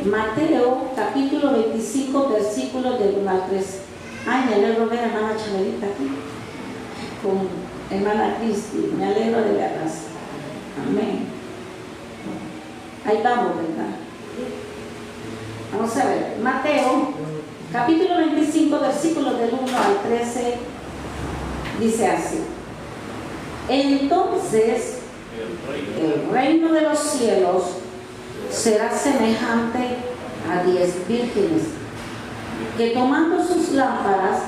Mateo capítulo 25, versículos del 1 al 3. Ay, me alegro ver a hermana Chamelita aquí, con hermana Cristi, me alegro de verlas. Amén. Ahí vamos, ¿verdad? Vamos a ver, Mateo capítulo 25, versículos del 1 al 13, dice así: entonces el reino de los cielos será semejante a 10 vírgenes que, tomando sus lámparas,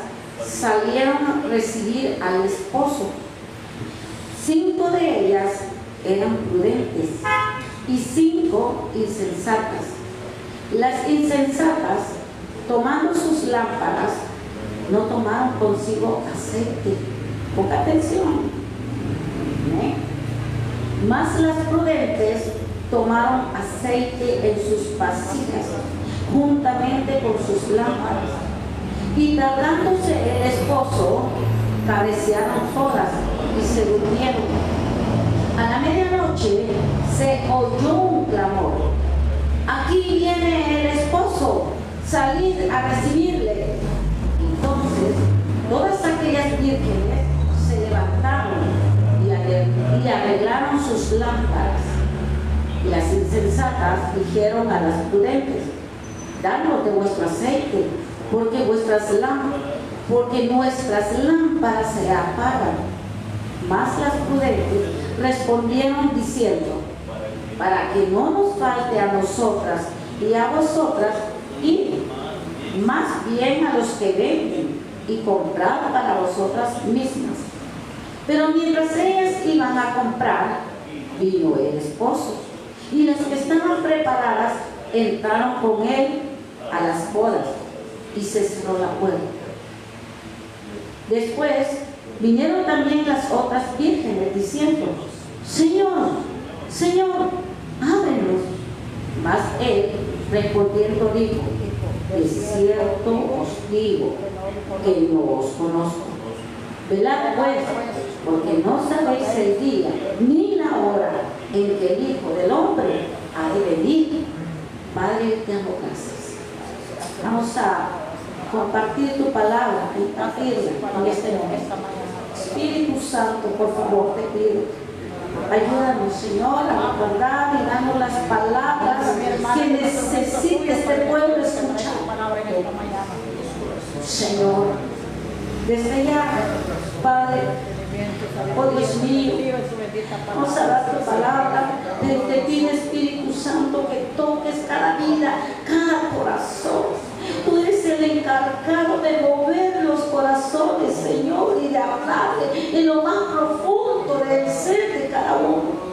salieron a recibir al esposo. 5 de ellas eran prudentes y 5 insensatas. Las insensatas, tomando sus lámparas, no tomaron consigo aceite. Poca atención. Mas las prudentes tomaron aceite en sus vasijas, juntamente con sus lámparas. Y tardándose el esposo, cabecearon todas y se durmieron. A la medianoche se oyó un clamor: aquí viene el esposo, salid a recibirle. Entonces todas aquellas vírgenes se levantaron y arreglaron sus lámparas. Y las insensatas dijeron a las prudentes: danos de vuestro aceite, porque nuestras lámparas se apagan. Mas las prudentes respondieron diciendo: para que no nos falte a nosotras y a vosotras, id más bien a los que venden y comprad para vosotras mismas. Pero mientras ellas iban a comprar, vino el esposo, y las que estaban preparadas entraron con él a las bodas, y se cerró la puerta. Después vinieron también las otras vírgenes diciendo: Señor, Señor, ábrenos. Mas él respondiendo dijo: de cierto os digo que no os conozco. Velad pues, porque no sabéis el día ni la hora en que el Hijo del Hombre ha de venir. Padre, te damos gracias. Vamos a compartir tu palabra, compartirla en este momento. Espíritu Santo, por favor, te pido, ayúdanos, Señor, a recordar y darnos las palabras que necesite este pueblo escuchar. Señor, desde ya, Padre, oh Dios mío, vamos a dar tu palabra, pero te pido, Espíritu Santo, que toques cada vida, cada corazón. Tú eres el encargado de mover los corazones, Señor, y de hablarle en lo más profundo del ser de cada uno.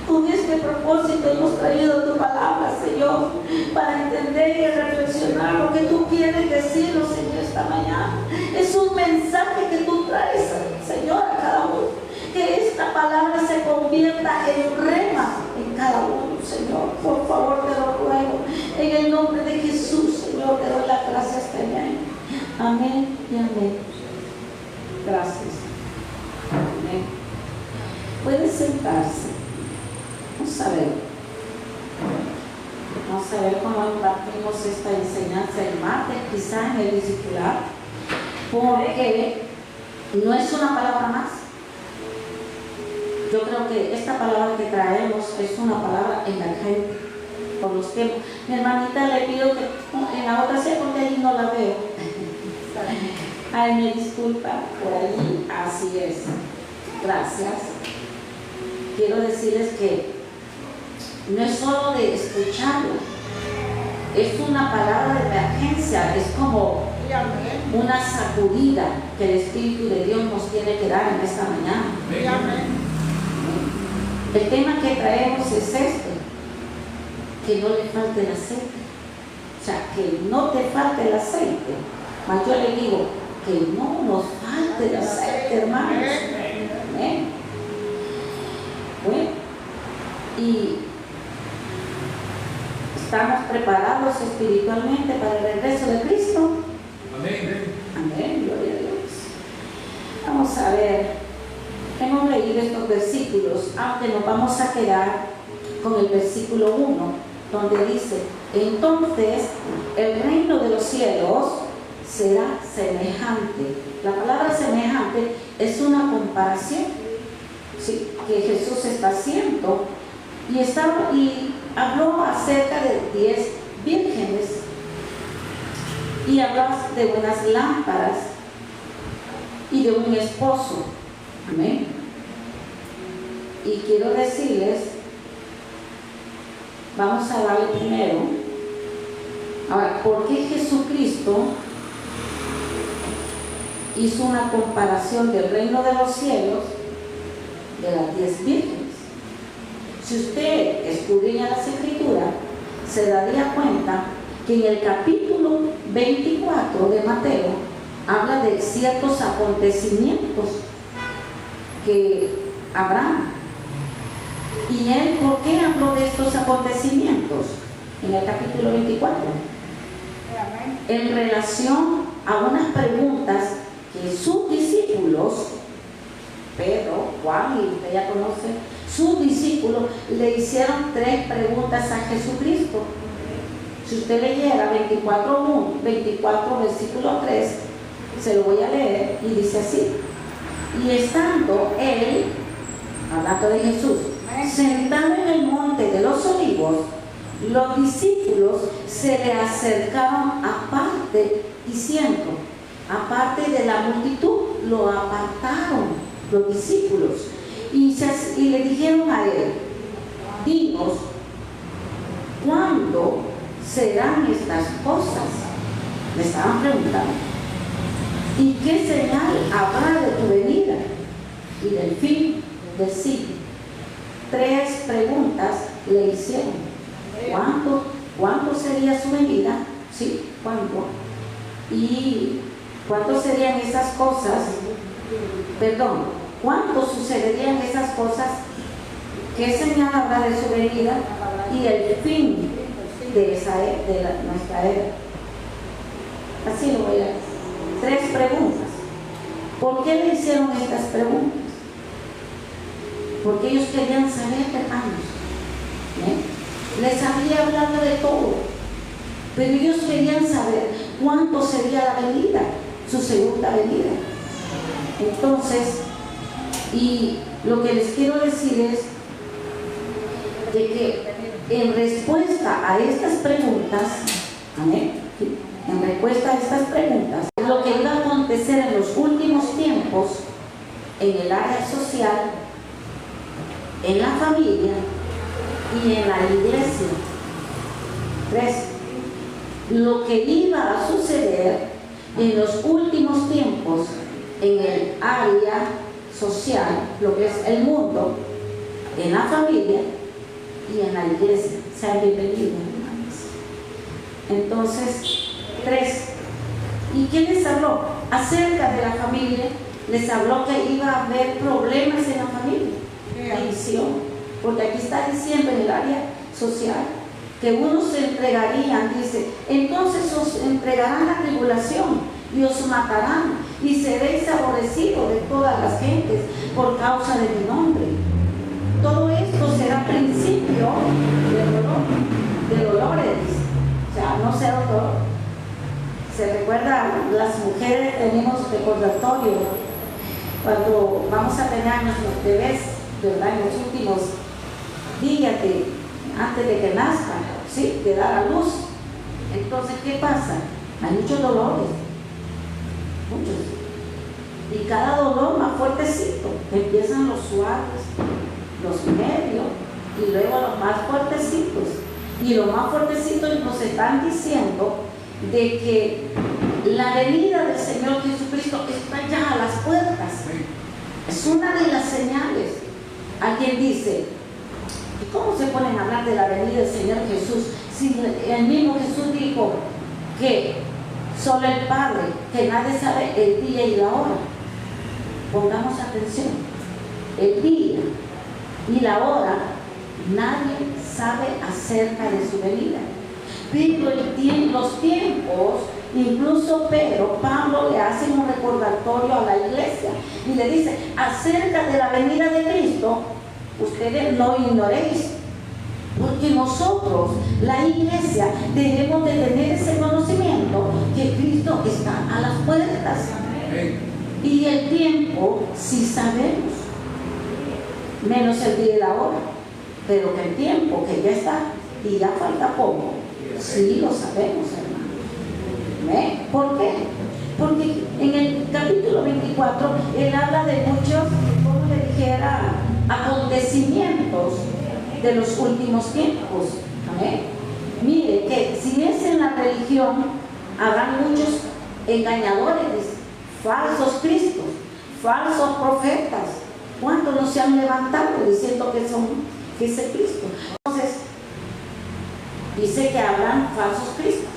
Con este propósito hemos traído tu palabra, Señor, para entender y reflexionar lo que tú quieres decirnos, Señor, esta mañana. Es un mensaje que tú traes, Señor, a cada uno. Que esta palabra se convierta en rema en cada uno, Señor. Por favor, te lo ruego. En el nombre de Jesús, Señor, te doy las gracias también. Amén y amén. Gracias. Amén. Puede sentarse. Vamos a ver. Vamos a ver cómo impartimos esta enseñanza el martes, quizás en el discipular, porque no es una palabra más. Yo creo que esta palabra que traemos es una palabra emergente por los tiempos. Mi hermanita, le pido que en la otra sea, porque ahí no la veo. Ay, me disculpa, por ahí, así es. Gracias. Quiero decirles que no es solo de escucharla, es una palabra de emergencia, es como una sacudida que el Espíritu de Dios nos tiene que dar en esta mañana. El tema que traemos es este: que no le falte el aceite. O sea, que no te falte el aceite. Mas yo le digo que no nos falte el aceite, hermanos. Amén. Bueno, y estamos preparados espiritualmente para el regreso de Cristo. Amén. Amén, gloria a Dios. Vamos a ver. Hemos leído estos versículos, aunque nos vamos a quedar con el versículo 1, donde dice, entonces el reino de los cielos será semejante. La palabra semejante es una comparación, ¿sí?, que Jesús está haciendo, y habló acerca de 10 vírgenes y habló de unas lámparas y de un esposo. Amén. Y quiero decirles, vamos a darle primero. Ahora, ¿por qué Jesucristo hizo una comparación del reino de los cielos de las 10 vírgenes? Si usted escudriña las Escrituras, se daría cuenta que en el capítulo 24 de Mateo habla de ciertos acontecimientos que habrán. ¿Y él por qué habló de estos acontecimientos en el capítulo 24? En relación a unas preguntas que sus discípulos, Pedro, Juan, y usted ya conoce, sus discípulos le hicieron 3 preguntas a Jesucristo. Si usted leyera 24 versículo 3, se lo voy a leer, y dice así: y estando él, hablando de Jesús, sentado en el monte de los olivos, los discípulos se le acercaron aparte, diciendo, aparte de la multitud, lo apartaron los discípulos y le dijeron a él, dinos, ¿cuándo serán estas cosas? Le estaban preguntando. ¿Y qué señal habrá de tu venida y del fin del siglo? 3 preguntas le hicieron. ¿Cuándo sería su venida? ¿Sí? ¿Cuándo? ¿Y cuándo serían esas cosas? Perdón, ¿cuándo sucederían esas cosas? ¿Qué señal habrá de su venida y el fin de nuestra era? Así lo voy a decir. 3 preguntas. ¿Por qué le hicieron estas preguntas? Porque ellos querían saber, hermanos. Les había hablado de todo, pero ellos querían saber cuándo sería la venida, su segunda venida. Entonces, y lo que les quiero decir es de que en respuesta a estas preguntas, amén, en respuesta a estas preguntas, lo que iba a acontecer en los últimos tiempos en el área social, en la familia y en la iglesia. 3. Lo que iba a suceder en los últimos tiempos en el área social, lo que es el mundo, en la familia y en la iglesia. Sean bienvenidos, hermanos. Entonces, 3. ¿Y quién les habló? Acerca de la familia, les habló que iba a haber problemas en la familia, división, porque aquí está diciendo en el área social que unos se entregarían, dice, entonces os entregarán la tribulación y os matarán y seréis aborrecidos de todas las gentes por causa de mi nombre. Todo esto será principio de dolores, o sea, no será dolor. Se recuerda, las mujeres tenemos recordatorio cuando vamos a tener a nuestros bebés, ¿verdad?, en los últimos días antes de que nazcan, ¿sí?, de dar a luz. Entonces, ¿qué pasa? Hay muchos dolores, muchos, y cada dolor más fuertecito. Empiezan los suaves, los medios y luego los más fuertecitos, y los más fuertecitos nos están diciendo de que la venida del Señor Jesucristo está ya a las puertas. Es una de las señales. Alguien dice, ¿y cómo se ponen a hablar de la venida del Señor Jesús si el mismo Jesús dijo que solo el Padre, que nadie sabe el día y la hora? Pongamos atención. El día y la hora nadie sabe acerca de su venida. Pero los tiempos, incluso Pablo le hace un recordatorio a la iglesia y le dice, acerca de la venida de Cristo, ustedes no ignoréis, Porque nosotros, la iglesia, debemos de tener ese conocimiento que Cristo está a las puertas. Y el tiempo, sí sabemos, menos el día y la hora, pero que el tiempo que ya está y ya falta poco, sí lo sabemos, hermano. ¿Por qué? Porque en el capítulo 24 él habla de muchos, como le dijera, acontecimientos de los últimos tiempos. ¿Amén? Mire que si es en la religión, habrá muchos engañadores, falsos cristos, falsos profetas. ¿Cuántos no se han levantado diciendo que es el Cristo? Entonces, dice que habrán falsos cristos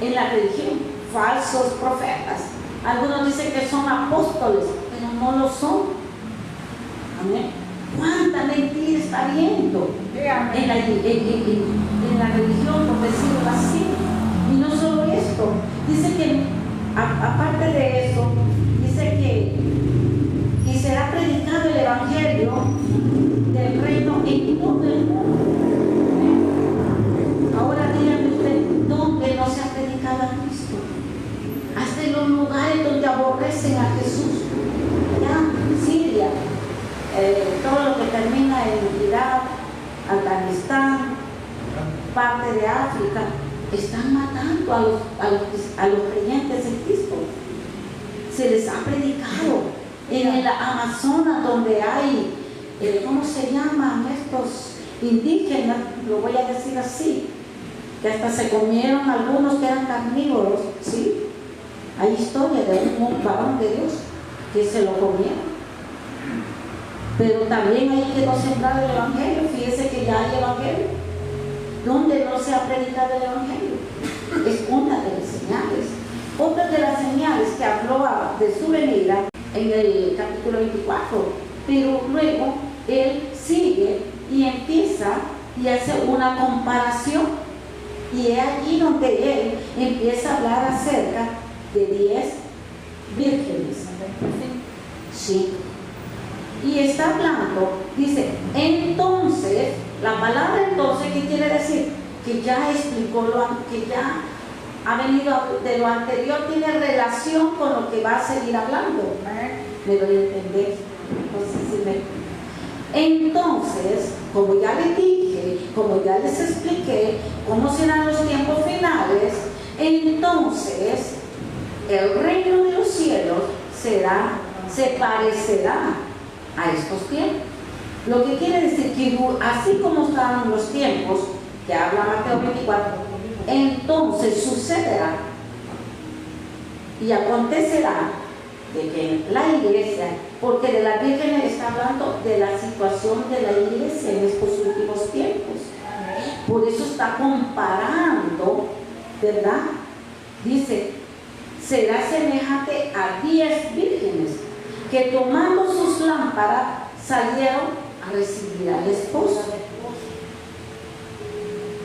en la religión, falsos profetas. Algunos dicen que son apóstoles, pero no lo son. Amén. ¿Cuánta mentira está habiendo en la religión, por decirlo así? Y no solo esto, dice que aparte de eso, dice que será predicado el evangelio del reino en todo el mundo. Ahora díganme usted, ¿dónde no se ha predicado a Cristo? Hasta en los lugares donde aborrecen a Jesús. Ya, Siria, todo lo que termina en Irak, Afganistán, parte de África, están matando a los creyentes en Cristo. Se les ha predicado. En el Amazonas, donde hay, ¿cómo se llaman estos indígenas? Lo voy a decir así, que hasta se comieron algunos que eran carnívoros, ¿sí? Hay historia de un varón de Dios que se lo comieron. Pero también hay que no sembrar el evangelio. Fíjese que ya hay evangelio. ¿Dónde no se ha predicado el evangelio? Es una de las señales. Otra de las señales que habló de su venida en el capítulo 24, pero luego él sigue y empieza y hace una comparación, y es allí donde él empieza a hablar acerca de 10 vírgenes. Sí. Y está hablando, dice, entonces, la palabra entonces, ¿qué quiere decir? Que ya explicó que ya ha venido de lo anterior, tiene relación con lo que va a seguir hablando. Me doy a entender. Entonces, como ya les dije, como ya les expliqué cómo serán los tiempos finales, entonces el reino de los cielos se parecerá a estos tiempos. Lo que quiere decir que así como estaban los tiempos que habla Mateo 24, entonces sucederá y acontecerá de que la iglesia, porque de la Virgen está hablando de la situación de la iglesia en estos últimos tiempos, por eso está comparando, ¿verdad? Dice, será semejante a 10 vírgenes que tomando sus lámparas salieron a recibir al esposo.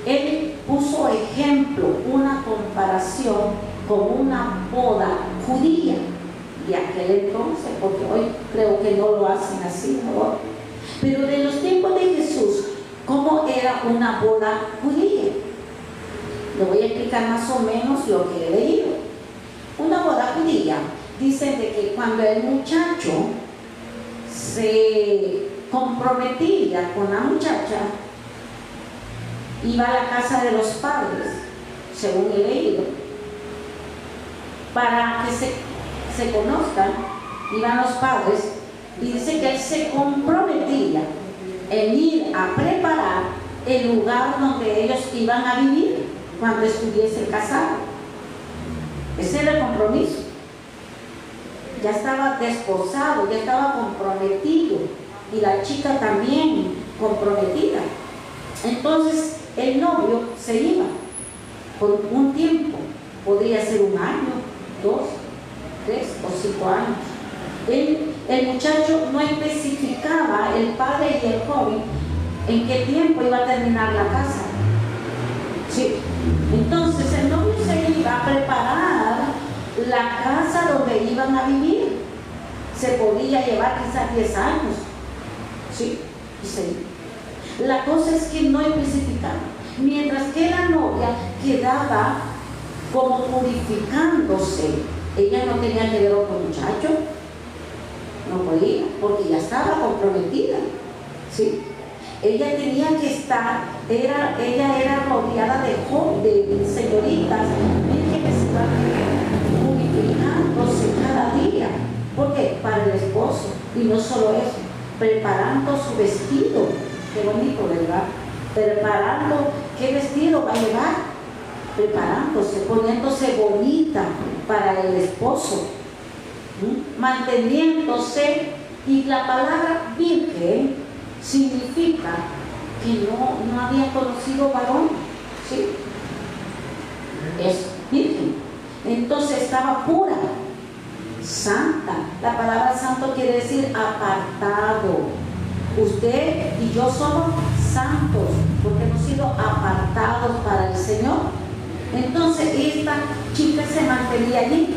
Él puso ejemplo, una comparación con una boda judía de aquel entonces, porque hoy creo que no lo hacen así, ¿no? Pero de los tiempos de Jesús, ¿cómo era una boda judía? Le voy a explicar más o menos lo que he leído. Una boda judía, dice de que cuando el muchacho se comprometía con la muchacha, iba a la casa de los padres, según he leído, para que se conozcan, iban los padres, y dice que él se comprometía en ir a preparar el lugar donde ellos iban a vivir cuando estuviesen casados. Ese era el compromiso. Ya estaba desposado, ya estaba comprometido, y la chica también comprometida. Entonces el novio se iba por un tiempo, podría ser 1 año, 2, 3 o 5 años. El muchacho no especificaba, el padre y el joven, en qué tiempo iba a terminar la casa. Sí. Entonces el novio se iba a preparar la casa donde iban a vivir. Se podía llevar quizás 10 años. Sí, sí. La cosa es que no especificaban. Mientras que la novia quedaba como purificándose, ella no tenía que ver otro muchacho, no podía, porque ya estaba comprometida, ¿sí? Ella tenía que estar, ella era rodeada de señoritas vírgenes purificándose cada día. ¿Por qué? Para el esposo. Y no solo eso, preparando su vestido. Qué bonito, ¿verdad? Preparando qué vestido va a llevar, preparándose, poniéndose bonita para el esposo, manteniéndose. Y la palabra virgen significa que no había conocido varón, ¿sí? Es virgen. Entonces estaba pura, santa. La palabra santo quiere decir apartado. Usted y yo somos santos porque hemos sido apartados para el Señor. Entonces esta chica se mantenía allí.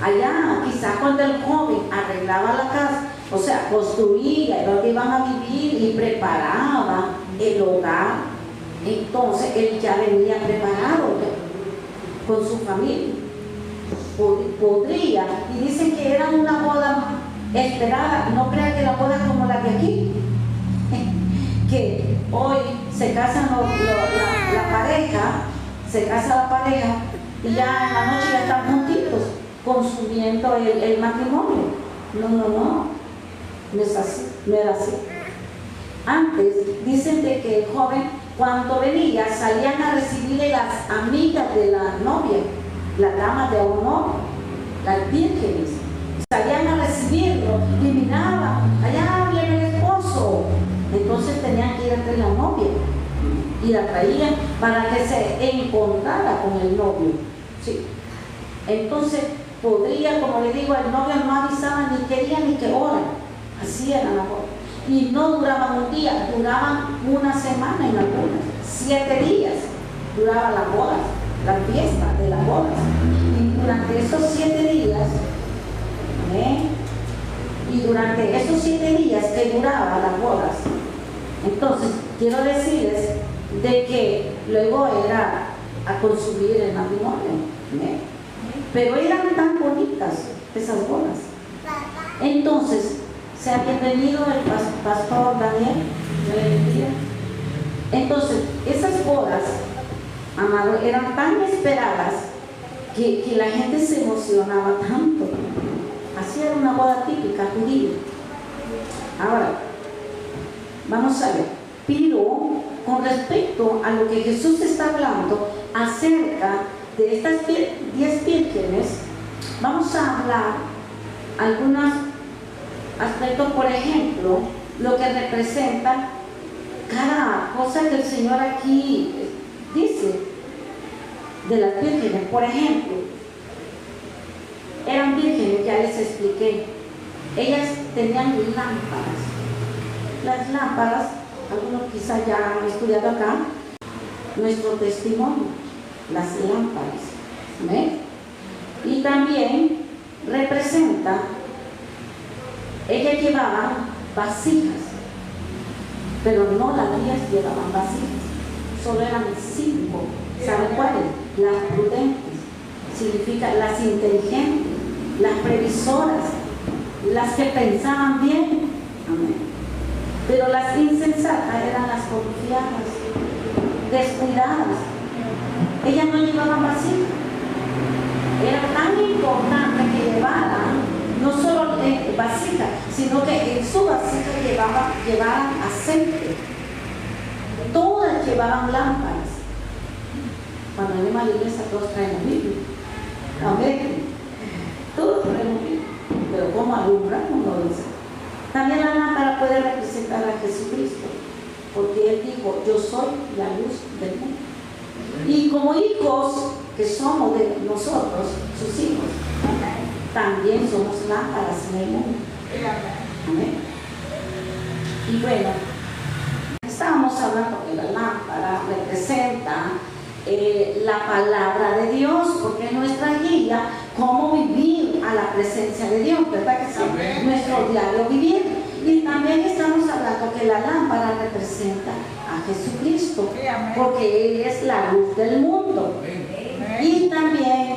Allá, quizá cuando el joven arreglaba la casa, o sea, construía donde iban a vivir y preparaba el hogar, entonces él ya venía preparado con su familia. Podría, y dicen que era una boda esperada. No crea que la boda como la de aquí, que hoy se casan la pareja, se casa la pareja y ya en la noche ya están juntitos consumiendo el matrimonio. No es así, no era así. Antes dicen de que el joven cuando venía salían a recibirle las amigas de la novia, las damas de honor, las vírgenes, salían a recibirlo y miraban, allá viene el esposo. Entonces tenían que ir entre la novia y la traían para que se encontrara con el novio, ¿sí? Entonces podría, como le digo, el novio no avisaba ni qué día ni qué hora, así era la boda. Y no duraban un día, duraban una semana en algunas, 7 días duraba la boda, la fiesta de las bodas. Y durante esos 7 días, y durante esos 7 días que duraban las bodas, entonces quiero decirles de que luego era a consumir el matrimonio, pero eran tan bonitas esas bodas. Entonces se ha bienvenido el pastor Daniel. Entonces esas bodas, amado, eran tan esperadas que la gente se emocionaba tanto. Así era una boda típica judía. Ahora vamos a ver, pero con respecto a lo que Jesús está hablando acerca de estas 10 vírgenes, vamos a hablar algunos aspectos. Por ejemplo, lo que representa cada cosa que el Señor aquí dice de las vírgenes. Por ejemplo, eran vírgenes, ya les expliqué. Ellas tenían lámparas. Las lámparas, algunos quizás ya han estudiado acá, nuestro testimonio, las lámparas. ¿Ven? Y también representa, ellas llevaban vasijas, pero no las 10 llevaban vasijas, solo eran 5. ¿Saben cuáles? Las prudentes, significa las inteligentes, las previsoras, las que pensaban bien. Amén. Pero las insensatas eran las confiadas, descuidadas. Ellas no llevaban vasijas. Era tan importante que llevaran no solo vasijas, sino que en su vasija llevaban aceite. Todas llevaban lámparas. Cuando venimos a la iglesia todos traen Biblia. Amén. Todos traen Biblia. Pero ¿cómo alumbramos? No lo sé. También la lámpara puede representar a Jesucristo, porque Él dijo, yo soy la luz del mundo. Y como hijos que somos de nosotros, sus hijos, también somos lámparas en el mundo. Amén. Y bueno, estábamos hablando que la lámpara representa la palabra de Dios, porque es nuestra guía, cómo vivir a la presencia de Dios, ¿verdad que sí? Nuestro diario vivir. Y también estamos hablando que la lámpara representa a Jesucristo, porque Él es la luz del mundo. Y también,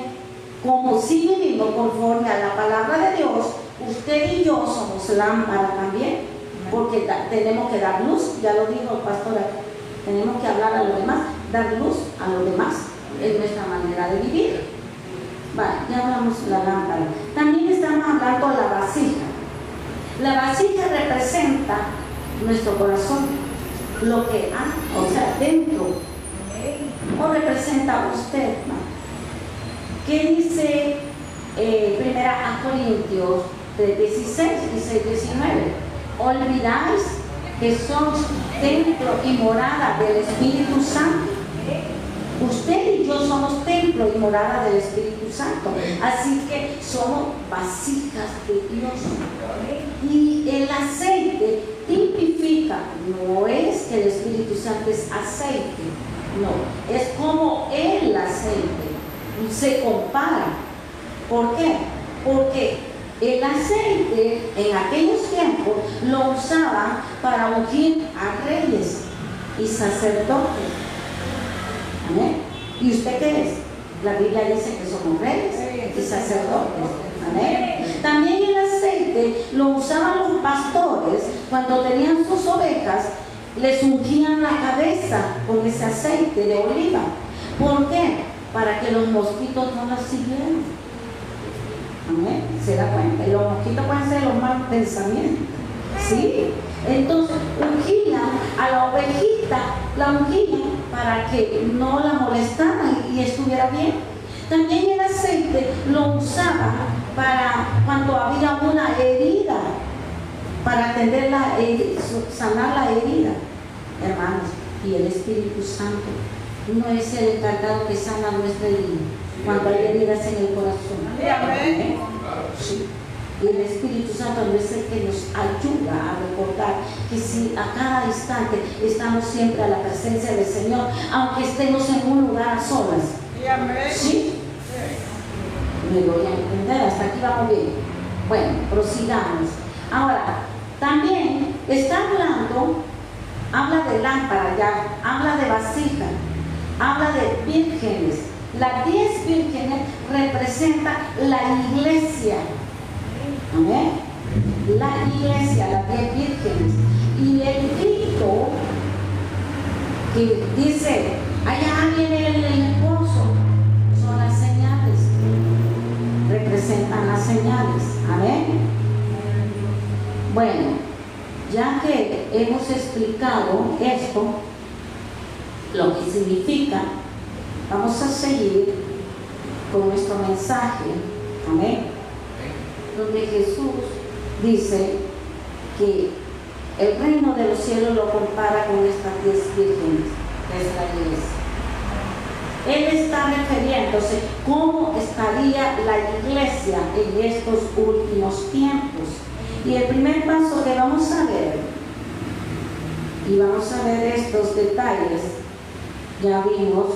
como si vivimos conforme a la palabra de Dios, usted y yo somos lámpara también, porque tenemos que dar luz, ya lo dijo el pastor aquí, tenemos que hablar a los demás, dar luz a los demás, es nuestra manera de vivir. Vale, ya hablamos de la lámpara. También estamos hablando de la vasija. La vasija representa nuestro corazón, lo que hay, o sea, dentro, o representa a usted, ¿no? ¿Qué dice 1 Corintios 3:16, 16-19? ¿Olvidáis que sois templo y morada del Espíritu Santo? Usted y yo somos templo y morada del Espíritu Santo, así que somos vasijas de Dios. Y el aceite tipifica, no es que el Espíritu Santo es aceite, no, es como el aceite se compara. ¿Por qué? Porque el aceite en aquellos tiempos lo usaban para ungir a reyes y sacerdotes. ¿Amén? ¿Y usted qué es? La Biblia dice que somos reyes y sacerdotes. ¿Amén? También el aceite lo usaban los pastores cuando tenían sus ovejas, les ungían la cabeza con ese aceite de oliva. ¿Por qué? Para que los mosquitos no las siguieran. ¿Amén? ¿Se da cuenta? Y los mosquitos pueden ser los malos pensamientos. ¿Sí? Entonces ungían a la ovejita, la ungían para que no la molestaran y estuviera bien. También el aceite lo usaban para cuando había una herida, para atender la herida, sanar la herida. Hermanos, y el Espíritu Santo no es el encargado que sana nuestra herida cuando hay heridas en el corazón. ¿Eh? Sí. Y el Espíritu Santo no es el que nos ayuda a recordar que si a cada instante estamos siempre a la presencia del Señor, aunque estemos en un lugar a solas. ¿Sí? Me voy a entender, hasta aquí vamos bien. Bueno, prosigamos. Ahora, también está hablando, habla de lámpara ya, habla de vasija, habla de vírgenes. Las 10 vírgenes representan la iglesia. ¿Amén? La iglesia, las 10 vírgenes. Y el grito que dice, allá viene el esposo, son las señales. Representan las señales. Amén. Bueno, ya que hemos explicado esto, lo que significa, vamos a seguir con nuestro mensaje. Amén. Donde Jesús dice que el reino de los cielos lo compara con estas 10 vírgenes, que es la iglesia. Él está refiriéndose cómo estaría la iglesia en estos últimos tiempos. Y el primer paso que vamos a ver, y vamos a ver estos detalles, ya vimos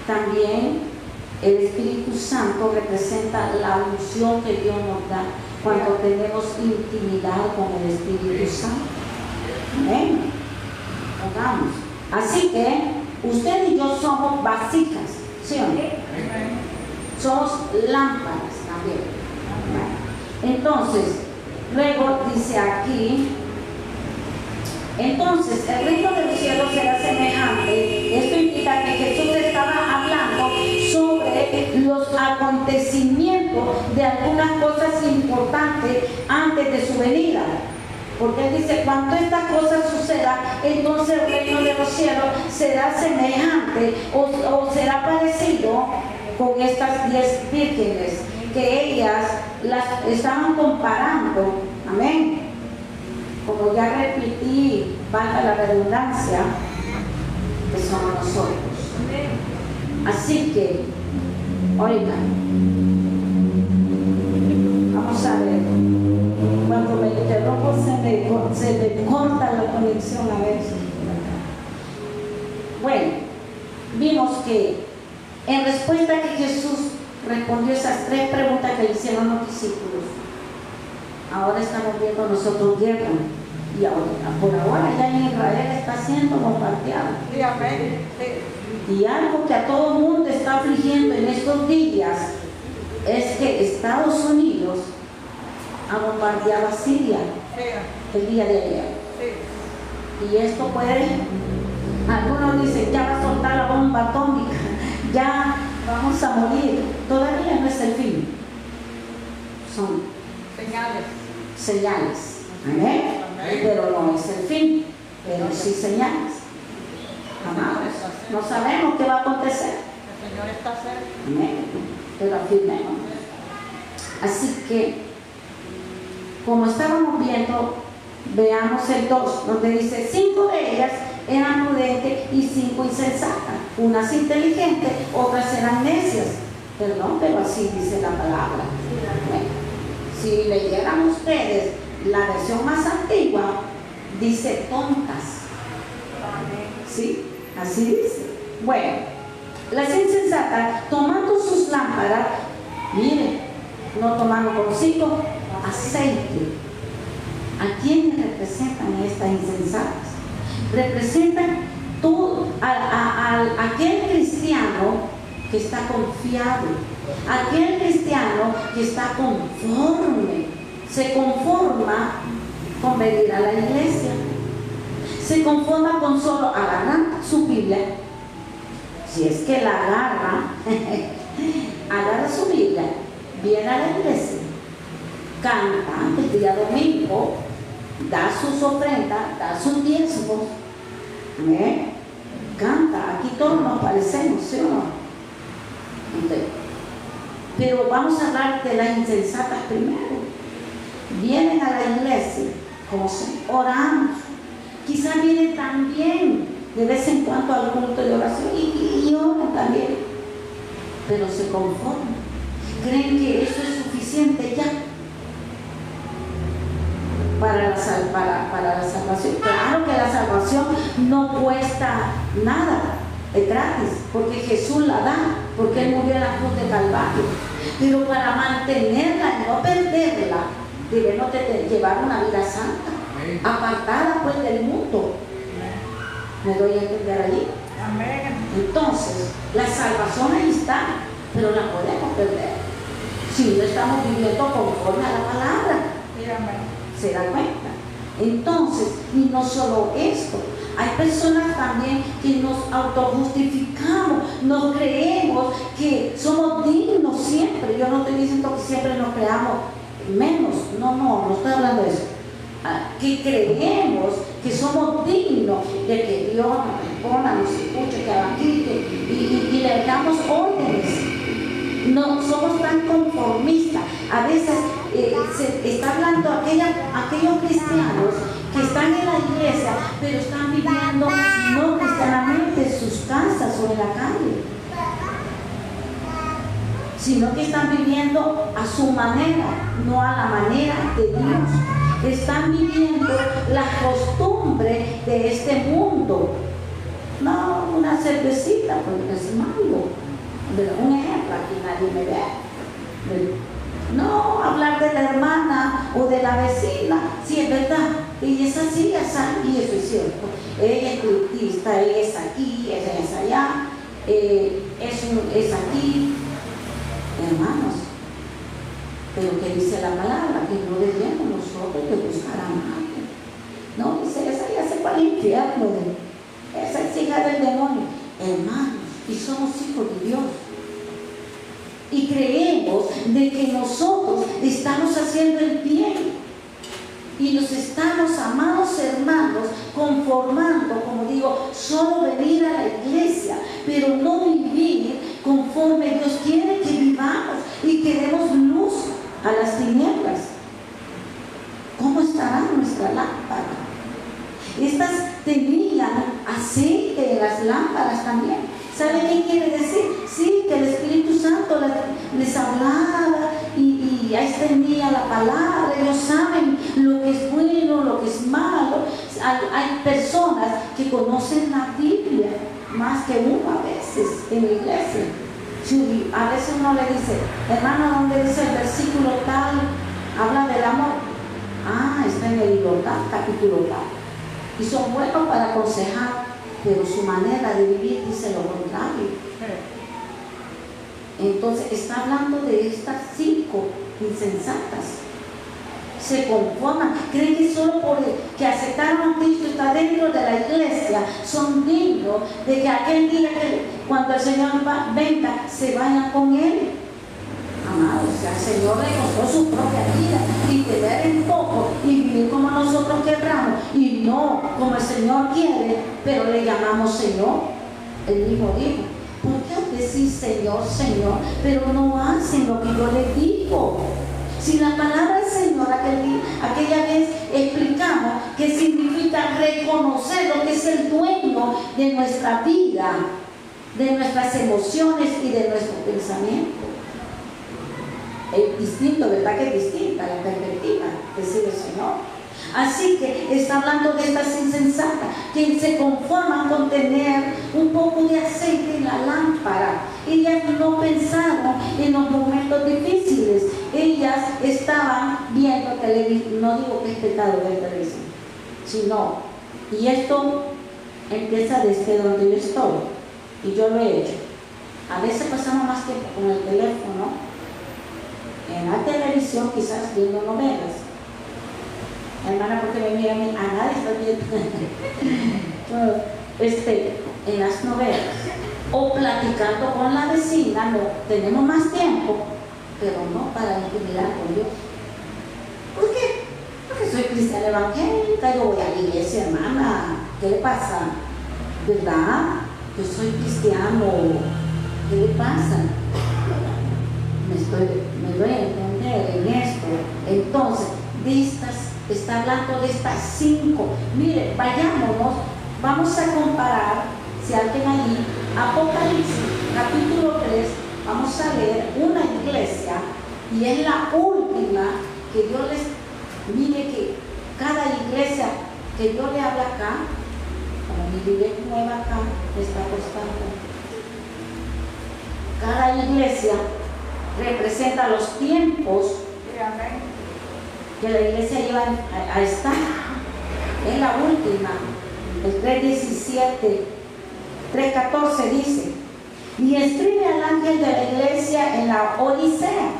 también. El Espíritu Santo representa la unción que Dios nos da cuando tenemos intimidad con el Espíritu Santo. ¿Amén? Hagamos. Así que usted y yo somos vasijas, ¿sí o no? Somos lámparas también. Entonces, luego dice aquí, entonces el reino de los cielos será semejante. Esto indica que Jesús estaba hablando sobre los acontecimientos de algunas cosas importantes antes de su venida. Porque él dice, cuando esta cosa suceda, entonces el reino de los cielos será semejante o será parecido con estas 10 vírgenes, que ellas las estaban comparando. Amén. Como ya repetí, valga la redundancia, que somos nosotros. Así que, oigan, vamos a ver, cuando me interrumpo se me corta la conexión a veces. Bueno, vimos que en respuesta a que Jesús respondió esas 3 preguntas que le hicieron los discípulos, ahora estamos viendo nosotros guerra. Y ahora, por ahora ya en Israel está siendo bombardeado. Sí, amén. Sí. Y algo que a todo el mundo está afligiendo en estos días es que Estados Unidos ha bombardeado a Siria Sí. el día de ayer. Sí. Y esto puede, algunos dicen, ya va a soltar la bomba atómica, ya vamos a morir. Todavía no es el fin. Son Señales. señales. Amén. Pero no es el fin, pero sí señales. Amados, no sabemos qué va a acontecer. El Señor está cerca. Amén. Pero afirmemos. Así que, como estábamos viendo, veamos el 2, donde dice: 5 de ellas eran prudentes y 5 insensatas, unas inteligentes, otras eran necias. Perdón, pero así dice la palabra. Bueno, si leyeran ustedes la versión más antigua, dice tontas. ¿Sí? Así dice. Bueno, las insensatas, tomando sus lámparas, miren, no tomaron consigo aceite. ¿A quiénes representan estas insensatas? Representan aquel cristiano que está confiado, aquel cristiano que está conforme, se conforma con venir a la iglesia, se conforma con solo agarrar su Biblia, si es que la agarra, agarra su Biblia, viene a la iglesia, canta el día domingo, da sus ofrendas, da sus diezmos, canta, aquí todos nos parecemos, ¿sí o no? Entonces, pero vamos a hablar de las insensatas primero. Vienen a la iglesia, como si oramos, quizás vienen también de vez en cuando al culto de oración y oran también, pero se conforman, creen que eso es suficiente ya para la salvación. Claro que la salvación no cuesta nada, es gratis, porque Jesús la da, porque Él murió en la cruz de Calvario. Pero para mantenerla y no perderla, debemos de llevar una vida santa, apartada pues del mundo. ¿Me doy a entender allí? Amén. Entonces, la salvación ahí está, pero la podemos perder si no estamos viviendo conforme a la palabra. Sí, amén. ¿Se da cuenta? Entonces, y no solo esto, hay personas también que nos autojustificamos, nos creemos que somos dignos siempre. Yo no estoy diciendo que siempre nos creamos menos, no estoy hablando de eso. Que creemos que somos dignos de que Dios nos responda, nos escuche, que aquí y le damos órdenes. No somos tan conformistas. A veces se está hablando aquellos cristianos que están en la iglesia, pero están viviendo no cristianamente en sus casas o en la calle, sino que están viviendo a su manera, no a la manera de Dios. Están viviendo las costumbres de este mundo. No una cervecita, porque es malo. Un ejemplo, aquí nadie me ve. No hablar de la hermana o de la vecina, sí es verdad, ella es así, y eso es cierto. Ella es cultista, ella es aquí, ella es allá, es aquí. Hermanos, pero que dice la palabra, que no debemos nosotros de buscar a nadie. No, dice, esa ya se va al infierno, esa es hija del demonio. Hermanos, y somos hijos de Dios. Y creemos de que nosotros estamos haciendo el bien. Y nos estamos, amados hermanos, conformando, como digo, solo venir a la iglesia, pero no vivir conforme Dios quiere que vivamos y que demos luz a las tinieblas. ¿Cómo estará nuestra lámpara? Estas tenían aceite en las lámparas también. ¿Sabe qué quiere decir? Sí, que el Espíritu Santo les hablaba y extendía la palabra. Ellos saben lo que es bueno, lo que es malo. Hay personas que conocen la Biblia más que uno a veces en la iglesia. Sí, a veces uno le dice, hermano, ¿dónde dice el versículo tal? Habla del amor. está en el libro tal, capítulo tal. Y son buenos para aconsejar, pero su manera de vivir dice lo contrario. Entonces está hablando de estas 5 insensatas. Se conforman, creen que solo por que aceptaron a Cristo, está dentro de la iglesia, son dignos de que aquel día cuando el Señor venga, se vayan con Él. Amados, o sea, el Señor le costó su propia vida y tener en poco y vivir como nosotros querramos y no como el Señor quiere, pero le llamamos Señor. Él mismo dijo: ¿por qué decís Señor, Señor, pero no hacen lo que yo les digo? Si la palabra del Señor aquella vez explicamos que significa reconocer lo que es el dueño de nuestra vida, de nuestras emociones y de nuestro pensamiento. Es distinto, ¿verdad que es distinta la perspectiva? Decir el Señor. Así que está hablando de estas insensatas que se conforman con tener un poco de aceite en la lámpara. Ellas no pensaron en los momentos difíciles. Ellas estaban viendo televisión. No digo que es pecado ver televisión, sino, y esto empieza desde donde yo estoy, y yo lo he hecho. A veces pasamos más tiempo con el teléfono, en la televisión, quizás viendo novelas. Hermana, porque me mira a mí, a nadie está viendo en las novelas, o platicando con la vecina. No, tenemos más tiempo, pero no para intimidar con Dios. ¿Por qué? Porque soy cristiana evangélica, yo voy a la iglesia, hermana. ¿Qué le pasa? ¿Verdad? Yo soy cristiano. ¿Qué le pasa? Me doy a entender en esto. Entonces, está hablando de estas 5. Mire, vayámonos, vamos a comparar, si alguien ahí, Apocalipsis, capítulo 3, vamos a leer una iglesia, y es la última que Dios les, mire que cada iglesia que Dios le habla acá, como mi Biblia es nueva acá, me está costando. Cada iglesia representa los tiempos que la iglesia lleva a estar. Es la última, el 3:17, 3:14 dice: y escribe al ángel de la iglesia en la Odisea,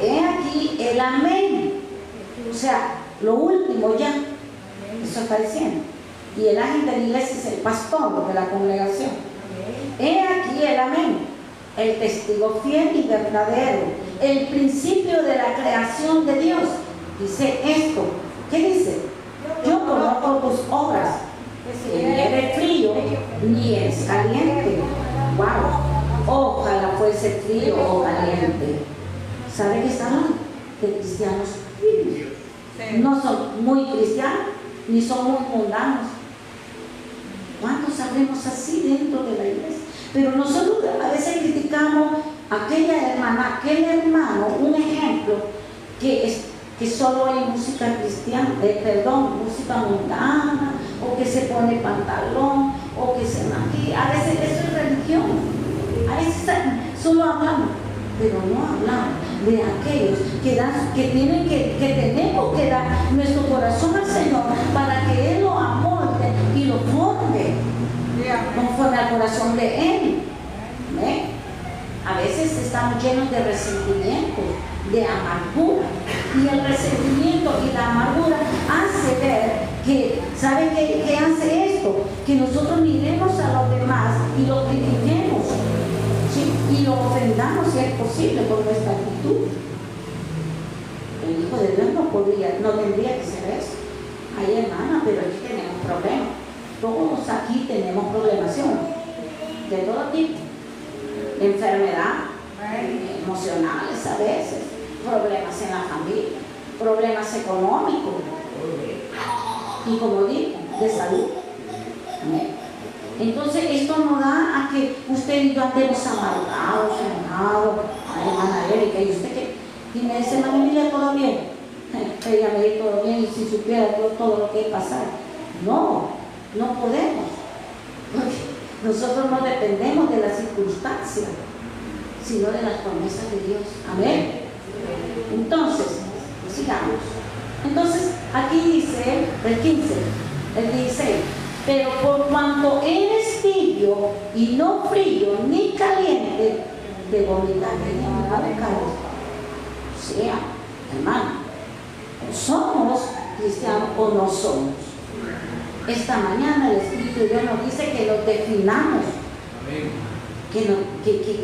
he aquí el amén. O sea, lo último ya, eso está diciendo. Y el ángel de la iglesia es el pastor de la congregación. He aquí el amén, el testigo fiel y verdadero, el principio de la creación de Dios. Dice esto, ¿qué dice? Yo conozco tus obras, que ni eres frío ni es caliente. Wow, ojalá fuese frío o caliente. ¿Sabe qué está hablando? De cristianos fríos. No son muy cristianos ni son muy mundanos. ¿Cuántos sabremos así dentro de la iglesia? Pero nosotros a veces criticamos a aquella hermana, aquel hermano, un ejemplo, que solo hay música cristiana, música mundana, o que se pone pantalón, o que se maquilla. A veces eso es religión. A veces solo hablamos, pero no hablamos de aquellos que tenemos que dar nuestro corazón al Señor para que Él lo amolde y lo forme conforme al corazón de Él. ¿Ve? A veces estamos llenos de resentimiento, de amargura, y el resentimiento y la amargura hace ver que, ¿sabe qué hace esto? Que nosotros miremos a los demás y lo critiquemos, ¿sí? Y lo ofendamos si es posible por nuestra actitud. El Hijo de Dios no tendría que ser eso. Ay, hermana, pero aquí tenemos problemas. Todos aquí tenemos problemas, ¿sí? De todo tipo. Enfermedad, emocionales a veces, problemas en la familia, problemas económicos y, como digo, de salud. Entonces esto nos da a que usted y yo andemos amargados, enojados. Ay, hermana Erika, ¿y usted qué? Y me dice, hermana Emilia, ¿todo bien? Ella me dice, todo bien, y si supiera todo lo que pasa. No podemos, porque nosotros no dependemos de las circunstancias, sino de las promesas de Dios. Amén. Entonces, sigamos. Entonces, aquí dice el 15, el 16, pero por cuanto eres tibio y no frío ni caliente, te vomitaré en la boca. O sea, hermano, o somos cristianos o no somos. Esta mañana el Espíritu de Dios nos dice que nos definamos. Que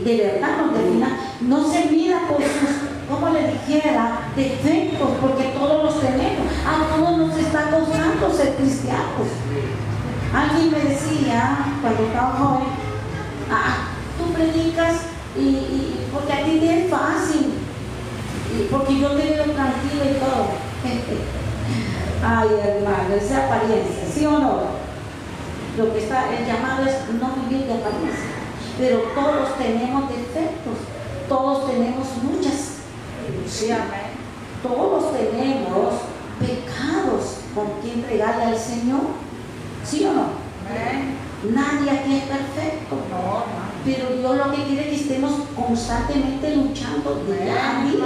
de verdad nos definamos. No se mira por sus, como le dijera, defectos, porque todos los tenemos. A todos nos está costando ser cristianos. Alguien me decía, cuando estaba joven, tú predicas y porque a ti te es fácil, y porque yo te veo tranquila y todo. Ay, hermano, esa es apariencia, ¿sí o no? Lo que está, el llamado es no vivir de apariencia. Pero todos tenemos defectos, todos tenemos luchas. Sí, amén. Todos tenemos pecados con que entregarle al Señor. ¿Sí o no? Amén. Nadie aquí es perfecto. No. Pero Dios lo que quiere es que estemos constantemente luchando día a día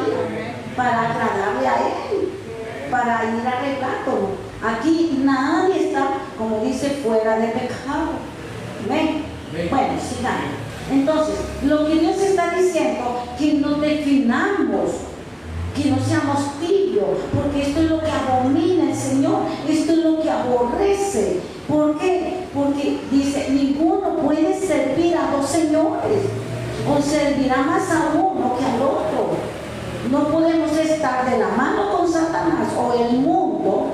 para agradarle a Él, para ir arreglándolo. Aquí nadie está, como dice, fuera de pecado. ¿Ven? Bueno, sigamos. Entonces, lo que Dios está diciendo, que nos definamos, que no seamos tibios, porque esto es lo que abomina el Señor, esto es lo que aborrece. ¿Por qué? Porque dice, ninguno puede servir a dos señores, o servirá más a uno que al otro. No podemos estar de la mano con Satanás o el mundo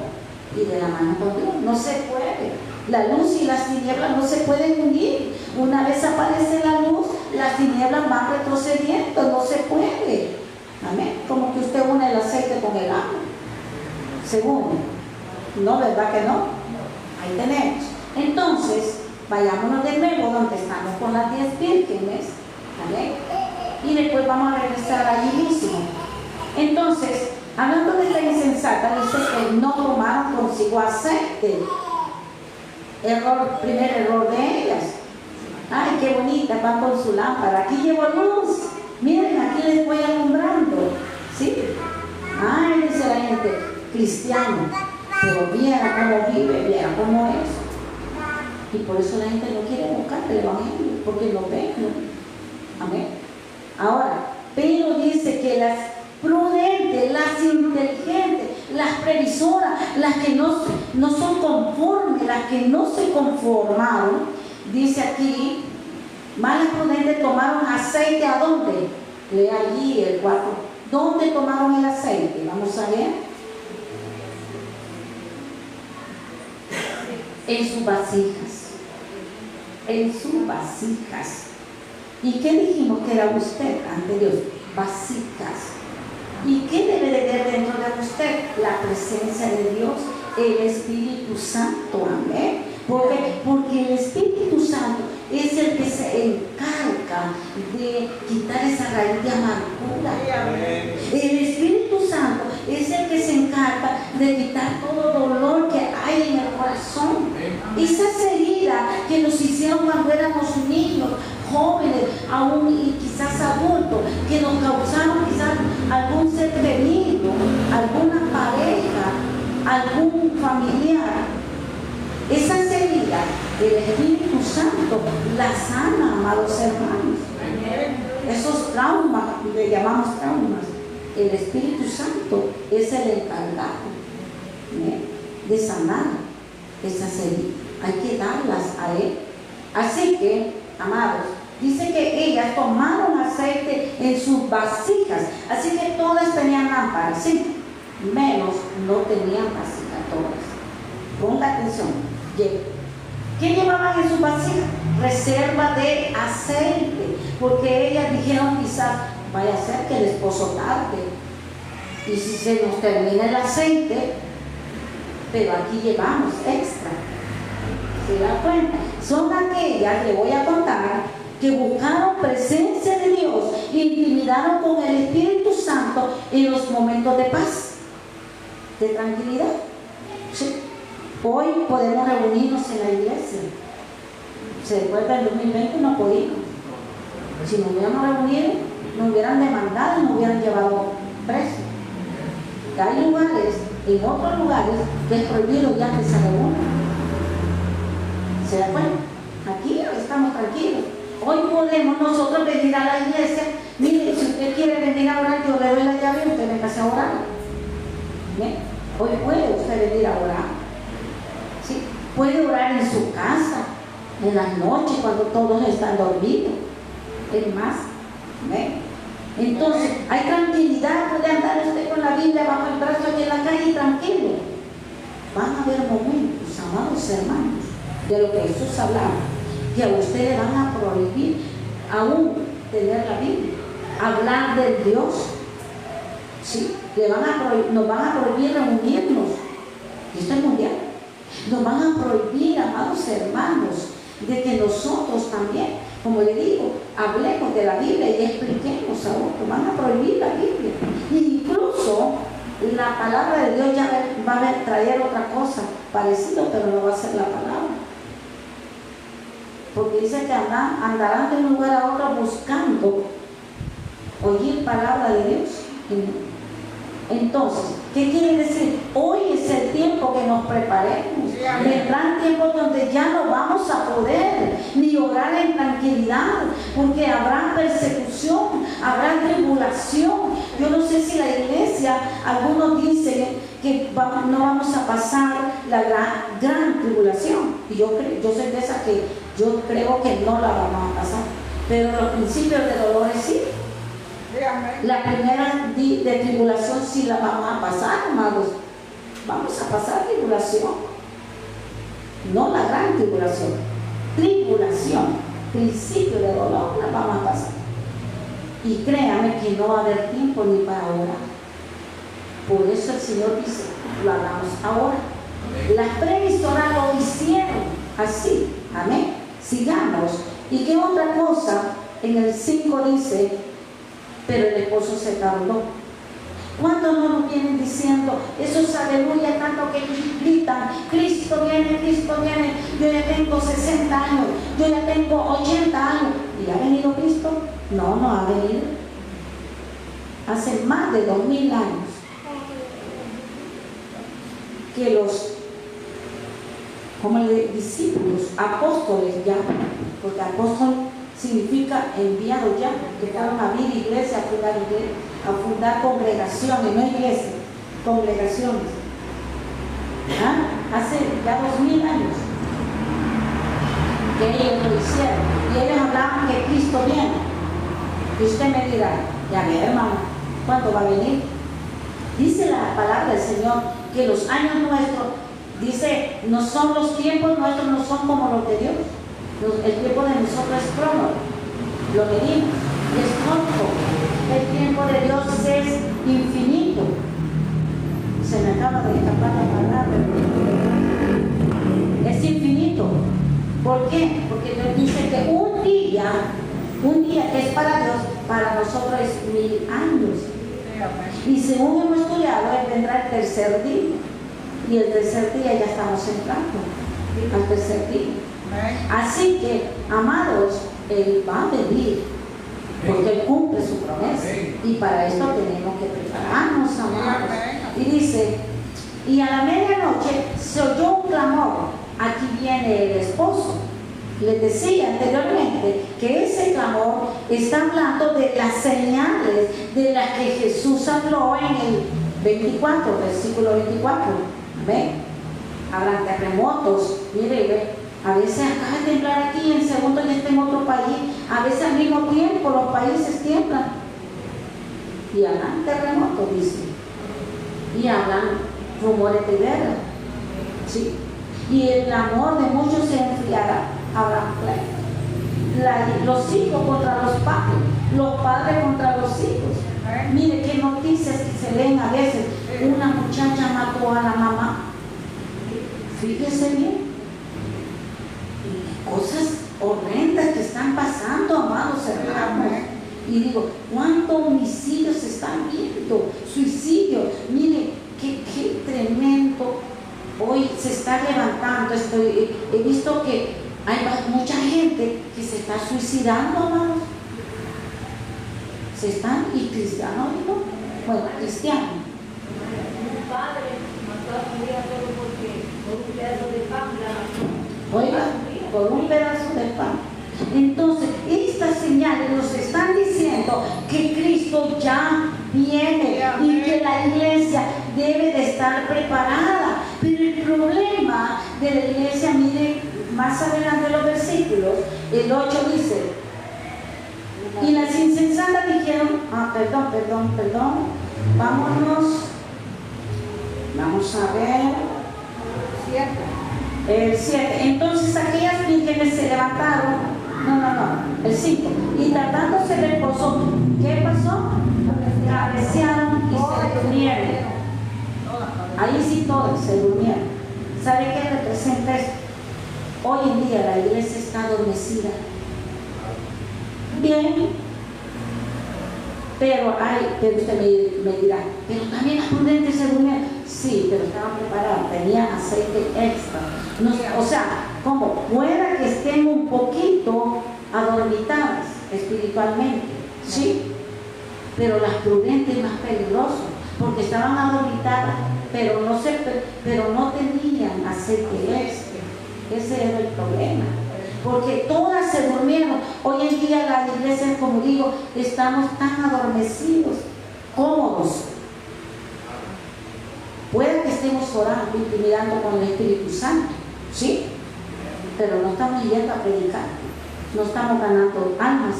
y de la mano con Dios. No se puede. La luz y las tinieblas no se pueden unir. Una vez aparece la luz, las tinieblas van retrocediendo. No se puede. Amén. Como que usted une el aceite con el agua. Se une. No, ¿verdad que no? Ahí tenemos. Entonces, vayámonos de nuevo donde estamos con las 10 vírgenes. ¿Amén? Y después vamos a regresar allí mismo. Entonces, hablando de la insensata, dice que no tomaron consigo aceite. Primer error de ellas. Ay, qué bonita, van con su lámpara. Aquí llevo luz. Miren, aquí les voy alumbrando. ¿Sí? Ay, dice la gente, cristiano. Pero viera cómo vive, viera cómo es. Y por eso la gente no quiere buscar el evangelio, porque lo ven, ¿no? Amén. Ahora, pero dice que las prudentes, las inteligentes, las previsoras, las que no son conformes, las que no se conformaron, dice aquí, más las prudentes tomaron aceite. ¿A dónde? Lea allí el 4. ¿Dónde tomaron el aceite? Vamos a ver. En sus vasijas. En sus vasijas. ¿Y qué dijimos que era usted ante Dios? Vasijas. ¿Y qué debe de ver dentro de usted? La presencia de Dios, el Espíritu Santo. Amén. Porque el Espíritu Santo es el que se encarga de quitar esa raíz de amargura. El Espíritu Santo es el que se encarga de quitar todo dolor que hay en el corazón. Esas heridas que nos hicieron cuando éramos niños, jóvenes, aún y quizás adultos, que nos causaron quizás algún ser querido, alguna pareja, algún familiar. Esas heridas, el Espíritu Santo las sana, amados hermanos. Esos traumas, le llamamos traumas, el Espíritu Santo es el encargado de sanar esas heridas. Hay que darlas a Él. Así que, amados, dice que ellas tomaron aceite en sus vasijas. Así que todas tenían lámparas, sí, menos no tenían vasijas todas. Ponga atención. ¿Qué llevaban en sus vasijas? Reserva de aceite, porque ellas dijeron quizás vaya a ser que el esposo tarde y si se nos termina el aceite, pero aquí llevamos extra. ¿Se da cuenta? Son aquellas, le voy a contar, que buscaron presencia de Dios e intimidaron con el Espíritu Santo en los momentos de paz, de tranquilidad. ¿Sí? Hoy podemos reunirnos en la iglesia. Se recuerda, en 2020 no podíamos. Si nos hubiéramos reunido, nos hubieran demandado y nos hubieran llevado presos. Hay lugares en otros lugares que es prohibido ya que se reúnan. ¿Se da cuenta? Aquí estamos tranquilos. Hoy podemos nosotros venir a la iglesia. Mire, si usted quiere venir a orar, yo le doy la llave y usted me pasa a orar. ¿Bien? Hoy puede usted venir a orar. ¿Sí? Puede orar en su casa, en las noches cuando todos están dormidos. Es más, ¿ven? Entonces, hay tranquilidad, puede andar usted con la Biblia bajo el brazo aquí en la calle tranquilo. Van a haber momentos, amados hermanos, de lo que Jesús hablaba, que a usted le van a prohibir aún tener la Biblia, hablar de Dios. ¿Sí? Nos van a prohibir reunirnos. Esto es mundial. Nos van a prohibir, amados hermanos, de que nosotros también, como le digo, hablemos de la Biblia y expliquemos a otros. Van a prohibir la Biblia. Incluso la palabra de Dios ya va a traer otra cosa parecida, pero no va a ser la palabra. Porque dice que andarán de un lugar a otro buscando oír palabra de Dios. Entonces, ¿qué quiere decir? Hoy es el tiempo que nos preparemos. Vendrán tiempos donde ya no vamos a poder ni orar en tranquilidad, porque habrá persecución, habrá tribulación. Yo no sé si la iglesia, algunos dicen que no vamos a pasar la gran tribulación. Y yo soy de esa que yo creo que no la vamos a pasar. Pero los principios de dolores sí. La primera de tribulación sí la vamos a pasar, amados. Vamos a pasar tribulación. No la gran tribulación. Tribulación, principio de dolor, la vamos a pasar. Y créame que no va a haber tiempo ni para orar. Por eso el Señor dice, lo hagamos ahora. Las previsoras lo hicieron así. Amén. Sigamos. ¿Y qué otra cosa? En el 5 dice, pero el esposo se tardó. ¿Cuántos no nos vienen diciendo esos aleluya tanto que gritan, Cristo viene, yo ya tengo 60 años, yo ya tengo 80 años? ¿Y ha venido Cristo? No, no ha venido. Hace más de 2000 años que los discípulos, apóstoles ya, porque apóstol significa enviado ya, que fueron a abrir iglesias, a fundar congregaciones, no iglesias, congregaciones. ¿Ah? Hace ya 2000 años que ellos lo hicieron, y ellos hablaban que Cristo viene. Y usted me dirá, ya ve, hermano, ¿cuándo va a venir? Dice la palabra del Señor que los años nuestros, dice, no son los tiempos nuestros, no son como los de Dios. El tiempo de nosotros es crono, lo medimos, es corto. El tiempo de Dios es infinito. Se me acaba de escapar la palabra. Es infinito. ¿Por qué? Porque Dios dice que un día que es para Dios, para nosotros es 1000 años. Y según hemos estudiado, Él vendrá el tercer día. Y el tercer día ya estamos entrando al tercer día. Así que, amados, Él va a venir, porque Él cumple su promesa. Y para esto tenemos que prepararnos, amados. Y dice, y a la medianoche se oyó un clamor, aquí viene el esposo. Les decía anteriormente que ese clamor está hablando de las señales de las que Jesús habló en el 24, versículo 24. ¿Ven? Habrán terremotos, mire, a veces acaba de temblar aquí, en segundo ya está en otro país, a veces al mismo tiempo los países tiemblan. Y habrán terremotos, dice. Y habrán rumores de guerra. ¿Sí? Y el amor de muchos se enfriará. Habrá pleito. Los hijos contra los padres contra los hijos. Mire qué noticias que se leen a veces. Una muchacha mató a la mamá. Fíjese bien. Cosas horrendas que están pasando, amados hermanos. Y digo, ¿cuántos homicidios se están viendo? Suicidios. Mire, qué tremendo. Hoy se está levantando. He visto que hay mucha gente que se está suicidando, amados. Y cristianos, ¿no? Bueno, cristianos. Oiga, por un pedazo de pan. Entonces, estas señales nos están diciendo que Cristo ya viene y que la iglesia debe de estar preparada. Pero el problema de la iglesia, mire, más adelante en los versículos, el 8 dice, y las insensatas dijeron, perdón, vamos a ver, el 7. Entonces aquellas vírgenes se levantaron, el 5, y tratándose del esposo, ¿qué pasó? Cabecearon y se durmieron. Ahí sí todos se durmieron. ¿Sabe qué representa esto? Hoy en día la iglesia está adormecida. Bien, pero usted me dirá, pero también las prudentes se durmieron. Sí, pero estaban preparadas, tenían aceite extra. O sea, como pueda que estén un poquito adormitadas espiritualmente, sí, pero las prudentes más peligrosas, porque estaban adormitadas, pero no tenían aceite extra. Ese era el problema, porque todas se durmieron. Hoy en día la iglesia, como digo, estamos tan adormecidos, cómodos. Puede que estemos orando, intimidando con el Espíritu Santo, ¿sí? Pero no estamos yendo a predicar, no estamos ganando almas.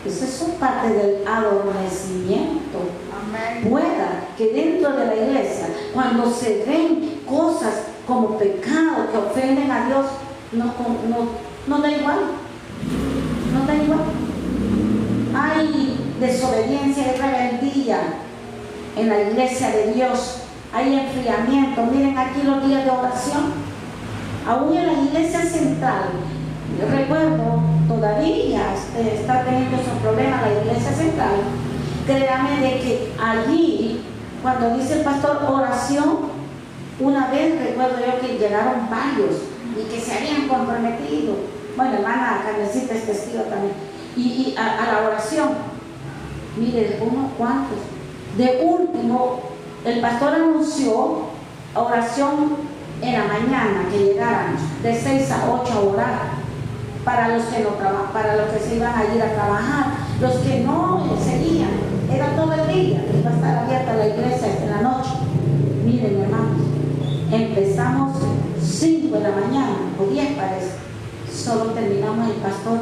Eso es parte del adormecimiento. Amén. Pueda que dentro de la iglesia, cuando se ven cosas como pecado que ofenden a Dios, no da igual. No da igual. Hay desobediencia y rebeldía en la iglesia de Dios. Hay enfriamiento. Miren aquí los días de oración. Aún en la iglesia central, yo recuerdo, todavía está teniendo esos problemas la iglesia central. Créame de que allí, cuando dice el pastor oración, una vez recuerdo yo que llegaron varios y que se habían comprometido. Bueno, hermana Carmesita es testigo también. Y a la oración, mire, unos cuantos. De último, el pastor anunció oración en la mañana, que llegáramos de 6 a 8 a orar para los que no trabajan, para los que se iban a ir a trabajar. Los que no seguían, era todo el día que iba a estar abierta la iglesia en la noche. Miren, hermanos, empezamos 5 de la mañana o 10 parece, solo terminamos el pastor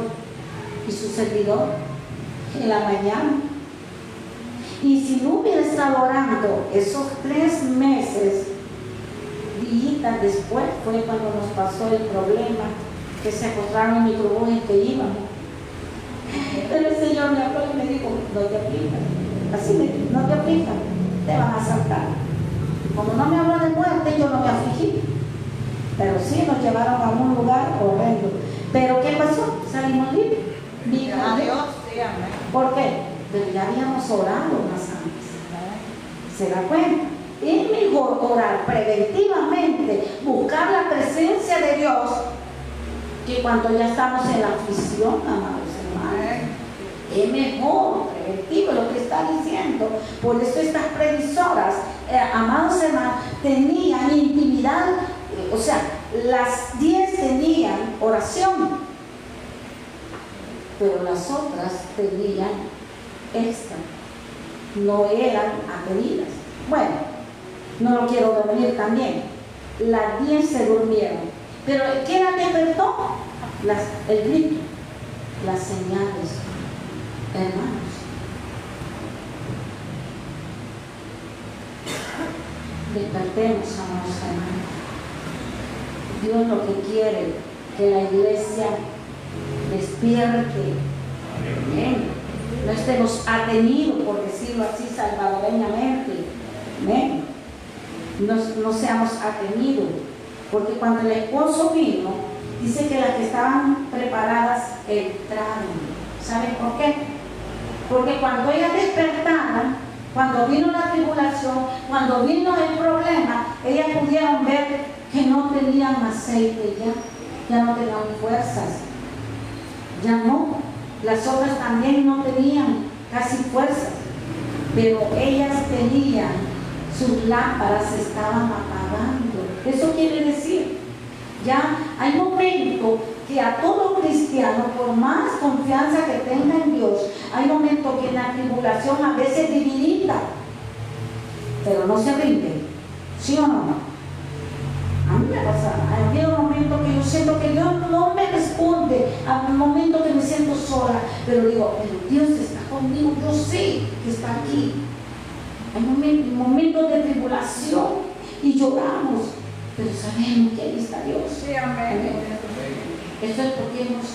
y su servidor en la mañana. Y si no hubiera estado orando esos 3 meses, días después fue cuando nos pasó el problema, que se encontraron en el microbús en que íbamos. Pero el Señor me habló y me dijo, no te aplicas, así me dijo, no te aplicas, te van a asaltar. Como no me habló de muerte, yo no me afligí, pero sí nos llevaron a un lugar horrendo. Pero ¿qué pasó? Salimos libres. A Dios, sí, amén. ¿Por qué? Pero ya habíamos orado más antes. ¿Se da cuenta? Es mejor orar preventivamente, buscar la presencia de Dios, que cuando ya estamos en la aflicción, amados hermanos. Es mejor preventivo lo que está diciendo. Por eso estas previsoras, amados hermanos, tenían intimidad. O sea, las 10 tenían oración, pero las otras tenían extra, no eran atendidas. Bueno, no lo quiero dormir también. Las 10 se durmieron, pero ¿qué las despertó? El grito, las señales, hermanos. Despertemos, amados hermanos. Dios lo que quiere, que la iglesia despierte. Amén. No estemos atenidos, por decirlo así salvadoreñamente. Amén. No seamos atenidos, porque cuando el esposo vino, dice que las que estaban preparadas entraron. ¿Saben por qué? Porque cuando ellas despertaron, cuando vino la tribulación, cuando vino el problema, ellas pudieron ver que no tenían aceite ya no tenían fuerzas, ya no. Las otras también no tenían casi fuerzas, pero ellas tenían sus lámparas se estaban apagando. Eso quiere decir, ya hay momentos que a todo cristiano, por más confianza que tenga en Dios, hay momentos que en la tribulación a veces debilita, pero no se rinde. ¿Sí o no? A mí me pasa, hay un momento que yo siento que Dios no me responde, a un momento que me siento sola, pero digo, pero Dios está conmigo, yo sé que está aquí. Hay momentos de tribulación y lloramos, pero sabemos que ahí está Dios. Sí, amén. Eso es porque hemos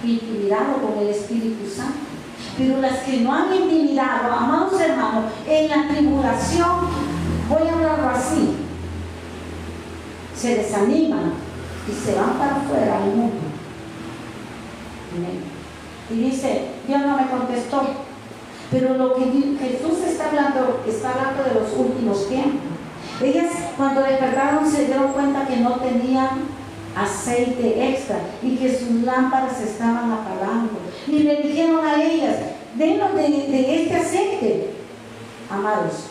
intimidado con el Espíritu Santo. Pero las que no han intimidado, amados hermanos, en la tribulación, voy a hablarlo así, se desaniman y se van para afuera al mundo. Amén. Y dice, Dios no me contestó. Pero lo que Jesús está hablando de los últimos tiempos. Ellas cuando despertaron se dieron cuenta que no tenían aceite extra y que sus lámparas se estaban apagando. Y le dijeron a ellas, denos de este aceite. Amados,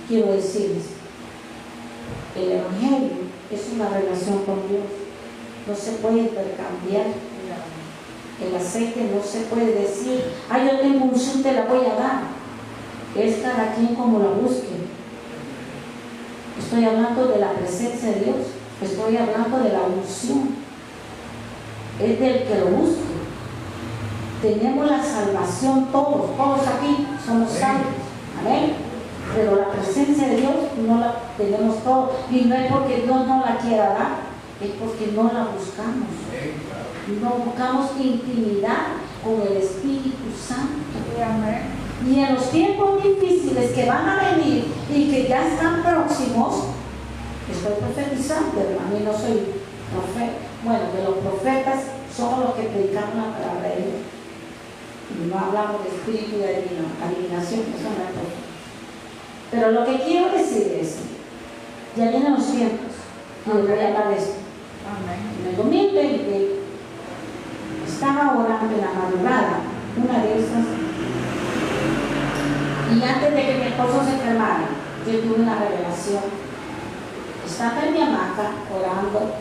quiero decirles, el Evangelio es una relación con Dios. No se puede intercambiar. El aceite no se puede decir, yo tengo unción, te la voy a dar. Es cada quien como la busque. Estoy hablando de la presencia de Dios. Estoy hablando de la unción. Es del que lo busque. Tenemos la salvación todos aquí somos salvos. Amén. Pero la presencia de Dios no la tenemos todos. Y no es porque Dios no la quiera dar, es porque no la buscamos. No buscamos intimidad con el Espíritu Santo. Y en los tiempos difíciles que van a venir y que ya están próximos, estoy profetizando, hermano, y no soy profeta. Bueno, que los profetas son los que predican la palabra de Dios. Y no hablamos de espíritu de adivinación, eso no es profeta. Pero lo que quiero decir es, ya vienen los tiempos, y les voy a hablar de esto. En el 2020, estaba orando en la madrugada, una de esas, y antes de que mi esposo se enfermara, yo tuve una revelación. Estaba en mi hamaca orando,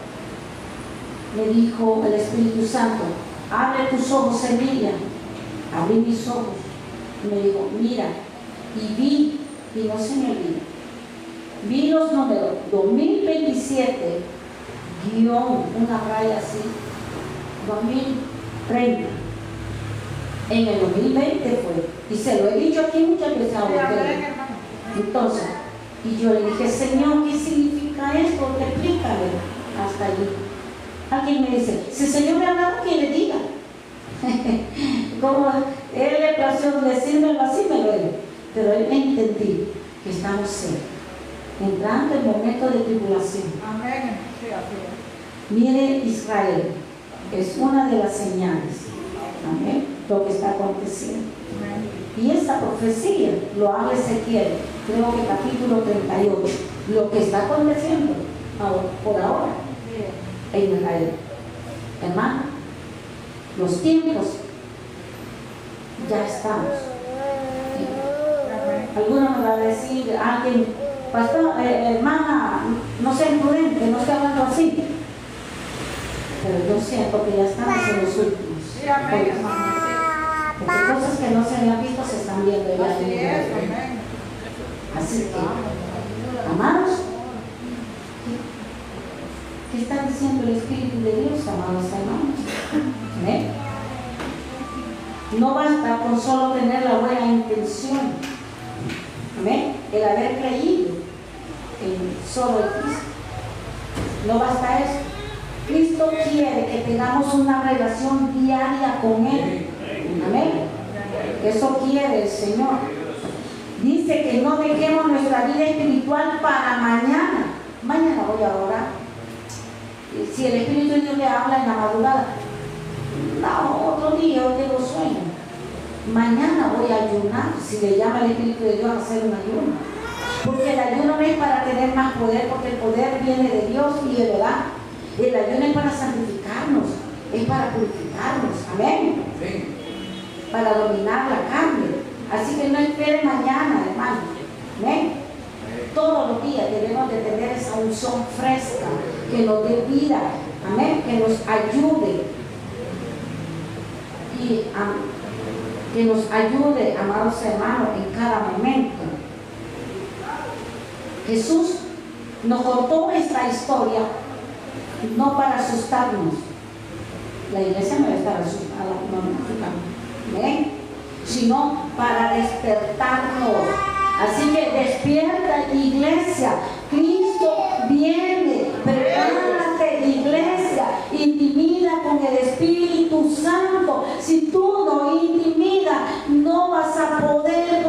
me dijo el Espíritu Santo, abre tus ojos, Emilia. Abrí mis ojos y me dijo, mira, y vi, y no se me olvida, vi los números 2027 guión, una raya así, 2030. En el 2020 fue, y se lo he dicho aquí muchas veces a ustedes. Entonces, y yo le dije, Señor, ¿qué significa esto? Explícale. Hasta allí. Alguien me dice, si el Señor me ha hablado, que le diga. Como él le plació decirme así, me lo dijo. Pero él entendí que estamos cerca, entrando en momentos de tribulación. Amén. Sí, así es. Mire, Israel, es una de las señales. Amén. Lo que está aconteciendo. Amén. Y esta profecía lo habla Ezequiel, creo que capítulo 38, lo que está aconteciendo por ahora en Israel. Hermano, los tiempos ya estamos. Algunos me va a decir, alguien, pastor, hermana, no sea imprudente, no esté hablando así. Pero yo siento que ya estamos en los últimos. Sí, amén, hermano. Porque cosas que no se habían visto se están viendo ya. Así es, amén. Así que, amados, ¿qué está diciendo el Espíritu de Dios, amados hermanos? ¿Eh? No basta con solo tener la buena intención. ¿Amén? El haber creído en solo el Cristo. No basta eso. Cristo quiere que tengamos una relación diaria con Él. Amén. Eso quiere el Señor. Dice que no dejemos nuestra vida espiritual para mañana. Mañana voy a orar. Si el Espíritu de Dios le habla en la madrugada, no, otro día yo tengo sueño. Mañana voy a ayunar. Si le llama el Espíritu de Dios a hacer un ayuno. Porque el ayuno no es para tener más poder, porque el poder viene de Dios y de verdad. El ayuno es para santificarnos, es para purificarnos. Amén. Sí. Para dominar la carne. Así que no espere mañana, hermano. Amén. todos los días debemos de tener esa unción fresca que nos dé vida, amén, que nos ayude y que nos ayude, amados hermanos, en cada momento. Jesús nos contó esta historia no para asustarnos. La iglesia no está asustada, no, ¿ven? Sino para despertarnos. Así que despierta, iglesia. Cristo viene. Prepárate, iglesia. Intimida con el Espíritu Santo. Si tú no intimidas, no vas a poder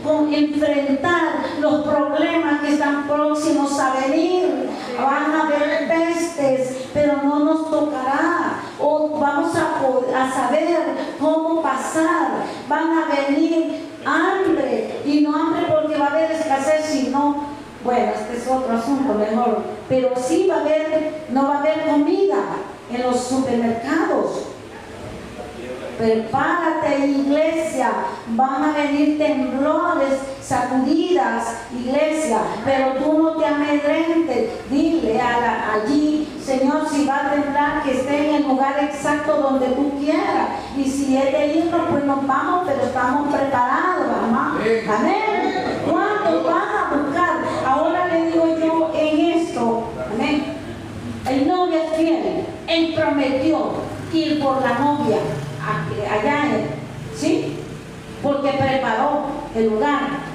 con enfrentar los problemas que están próximos a venir. Van a haber pestes, pero no nos tocará. O vamos a saber cómo pasar. Van a venir hambre, y no hambre porque va a haber escasez, sino, bueno, este es otro asunto mejor, pero sí no va a haber comida en los supermercados. Prepárate, iglesia, van a venir temblores, sacudidas, iglesia, pero tú no te amedrentes. Dile allí, Señor, si va a temblar, que esté en el lugar exacto donde tú quieras, y si es de irnos, pues nos vamos, pero estamos preparados, amén. Amén. ¿Cuántos van a buscar? Ahora le digo yo en esto, amén. El novio es fiel, él prometió ir por la novia allá, ¿sí? Porque preparó el lugar.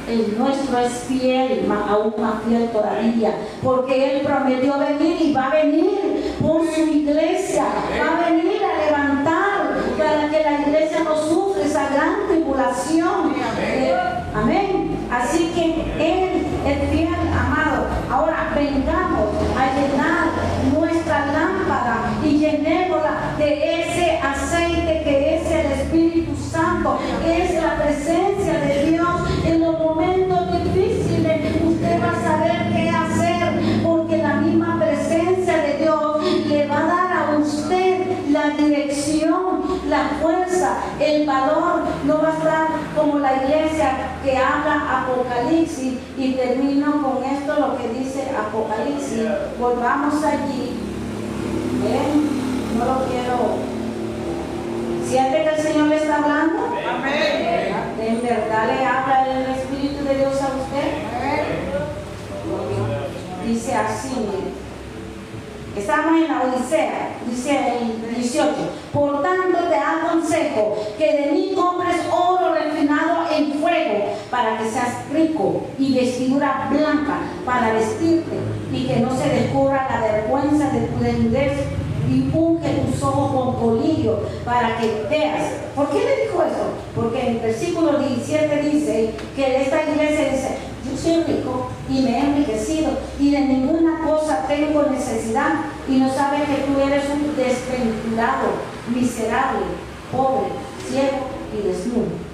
El nuestro es fiel, aún más fiel todavía, porque Él prometió venir y va a venir por su iglesia, va a venir a levantar para que la iglesia no sufra esa gran tribulación. Amén. Así que Él es fiel, amado. Ahora vengamos a llenar nuestra lámpara y llenémosla de ese aceite que es el Espíritu Santo, es la presencia de Dios. En los momentos difíciles usted va a saber qué hacer, porque la misma presencia de Dios le va a dar a usted la dirección, la fuerza, el valor. No va a estar como la iglesia que habla Apocalipsis, y termino con esto lo que dice Apocalipsis. Volvamos allí. ¿Ven? No lo quiero. ¿Siente que el Señor le está hablando? Amén. ¿En verdad le habla el Espíritu de Dios a usted? Dice así, mire. Estamos en la Odisea, dice el 18. Por tanto te aconsejo que de mí compres oro refinado en fuego, para que seas rico, y vestidura blanca para vestirte, y que no se descubra la vergüenza de tu desnudez, y unge tus ojos con colirio para que veas. ¿Por qué le dijo eso? Porque en el versículo 17 dice que esta iglesia dice: yo soy rico y me he enriquecido y de ninguna cosa tengo necesidad, y no sabes que tú eres un desventurado, miserable, pobre, ciego y desnudo.